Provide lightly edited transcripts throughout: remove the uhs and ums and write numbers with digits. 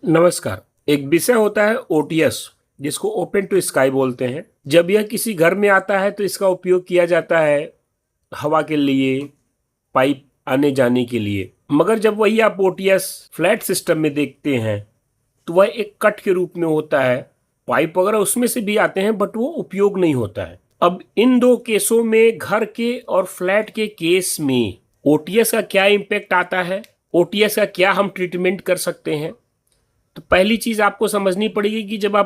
नमस्कार। एक विषय होता है ओटीएस, जिसको ओपन टू स्काई बोलते हैं। जब यह किसी घर में आता है तो इसका उपयोग किया जाता है हवा के लिए, पाइप आने जाने के लिए। मगर जब वही आप ओटीएस फ्लैट सिस्टम में देखते हैं तो वह एक कट के रूप में होता है। पाइप वगैरह उसमें से भी आते हैं बट वो उपयोग नहीं होता है। अब इन दो केसों में, घर के और फ्लैट के केस में, ओटीएस का क्या इम्पैक्ट आता है, ओटीएस का क्या हम ट्रीटमेंट कर सकते हैं। तो पहली चीज आपको समझनी पड़ेगी कि जब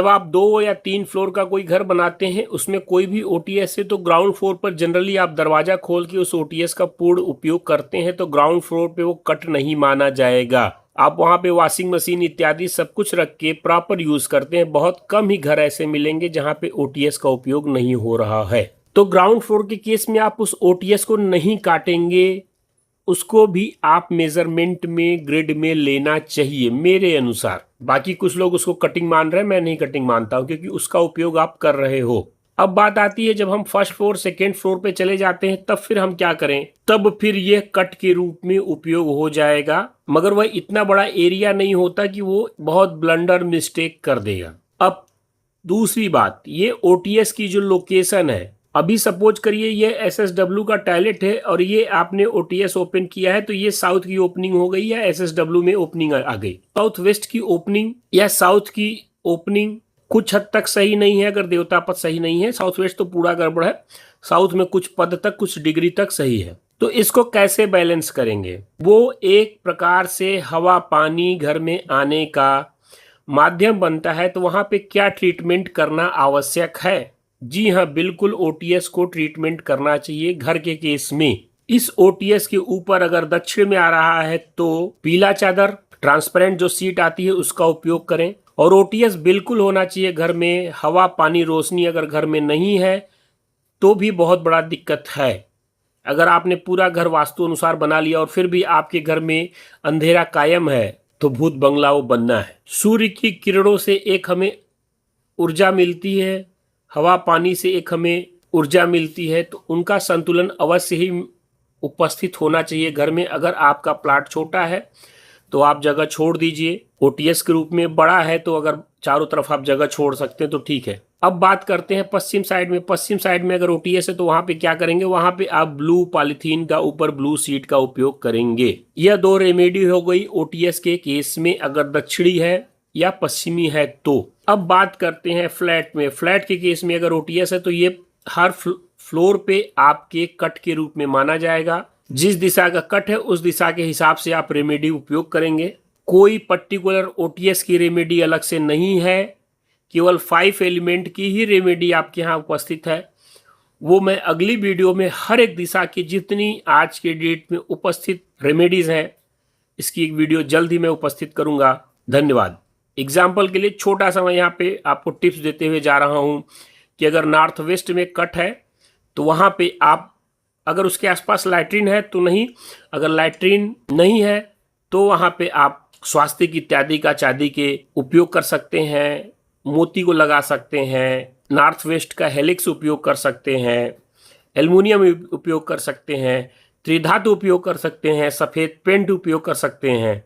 आप 2 या 3 फ्लोर का कोई घर बनाते हैं, उसमें कोई भी ओटीएस है तो ग्राउंड फ्लोर पर जनरली आप दरवाजा खोल के उस ओटीएस का पूर्ण उपयोग करते हैं तो ग्राउंड फ्लोर पे वो कट नहीं माना जाएगा। आप वहां पे वॉशिंग मशीन इत्यादि सब कुछ रख के प्रॉपर यूज करते हैं। बहुत कम ही घर ऐसे मिलेंगे जहां पे ओटीएस का उपयोग नहीं हो रहा है। तो ग्राउंड फ्लोर के केस में आप उस ओटीएस को नहीं काटेंगे, उसको भी आप मेजरमेंट में, ग्रिड में लेना चाहिए मेरे अनुसार। बाकी कुछ लोग उसको कटिंग मान रहे हैं, मैं नहीं कटिंग मानता हूं क्योंकि उसका उपयोग आप कर रहे हो। अब बात आती है जब हम फर्स्ट फ्लोर सेकेंड फ्लोर पे चले जाते हैं तब फिर हम क्या करें। तब फिर यह कट के रूप में उपयोग हो जाएगा, मगर वह इतना बड़ा एरिया नहीं होता कि वो बहुत ब्लंडर मिस्टेक कर देगा। अब दूसरी बात, ये ओटीएस की जो लोकेशन है, अभी सपोज करिए ये एसएसडब्ल्यू का टॉयलेट है और ये आपने ओटीएस ओपन किया है तो ये साउथ की ओपनिंग हो गई या एसएसडब्ल्यू में ओपनिंग आ गई। साउथ वेस्ट की ओपनिंग या साउथ की ओपनिंग कुछ हद तक सही नहीं है, अगर देवता पद सही नहीं है। साउथ वेस्ट तो पूरा गड़बड़ है, साउथ में कुछ पद तक, कुछ डिग्री तक सही है। तो इसको कैसे बैलेंस करेंगे। वो एक प्रकार से हवा पानी घर में आने का माध्यम बनता है, तो वहां पे क्या ट्रीटमेंट करना आवश्यक है। जी हाँ, बिल्कुल ओटीएस को ट्रीटमेंट करना चाहिए घर के केस में। इस ओटीएस के ऊपर अगर दक्षिण में आ रहा है तो पीला चादर, ट्रांसपेरेंट जो सीट आती है उसका उपयोग करें। और ओटीएस बिल्कुल होना चाहिए घर में। हवा पानी रोशनी अगर घर में नहीं है तो भी बहुत बड़ा दिक्कत है। अगर आपने पूरा घर वास्तु अनुसार बना लिया और फिर भी आपके घर में अंधेरा कायम है तो भूत बंगला वो बनना है। सूर्य की किरणों से एक हमें ऊर्जा मिलती है, हवा पानी से एक हमें ऊर्जा मिलती है, तो उनका संतुलन अवश्य ही उपस्थित होना चाहिए घर में। अगर आपका प्लाट छोटा है तो आप जगह छोड़ दीजिए, ओटीएस के रूप में बड़ा है तो अगर चारों तरफ आप जगह छोड़ सकते हैं तो ठीक है। अब बात करते हैं पश्चिम साइड में। पश्चिम साइड में अगर ओटीएस है तो वहां पे क्या करेंगे, वहां पे आप ब्लू पॉलिथीन का ऊपर ब्लू सीट का उपयोग करेंगे। यह 2 रेमेडी हो गई ओटीएस के केस में, अगर दक्षिणी है या पश्चिमी है तो। अब बात करते हैं फ्लैट में। फ्लैट के केस में अगर ओटीएस है तो ये हर फ्लोर पे आपके कट के रूप में माना जाएगा। जिस दिशा का कट है उस दिशा के हिसाब से आप रेमेडी उपयोग करेंगे। कोई पर्टिकुलर ओटीएस की रेमेडी अलग से नहीं है, केवल 5 एलिमेंट की ही रेमेडी आपके यहाँ उपस्थित है। वो मैं अगली वीडियो में हर एक दिशा की जितनी आज के डेट में उपस्थित रेमेडीज हैं, इसकी एक वीडियो जल्द ही मैं उपस्थित करूंगा। धन्यवाद। एग्जाम्पल के लिए छोटा सा मैं यहाँ पे आपको टिप्स देते हुए जा रहा हूँ कि अगर नॉर्थ वेस्ट में कट है तो वहाँ पे आप, अगर उसके आसपास लैट्रिन है तो नहीं, अगर लैट्रिन नहीं है तो वहाँ पे आप स्वास्तिक इत्यादि का चांदी के उपयोग कर सकते हैं, मोती को लगा सकते हैं, नॉर्थ वेस्ट का हेलिक्स उपयोग कर सकते हैं, एल्युमिनियम उपयोग कर सकते हैं, त्रिधातु उपयोग कर सकते हैं, सफ़ेद पेंट उपयोग कर सकते हैं।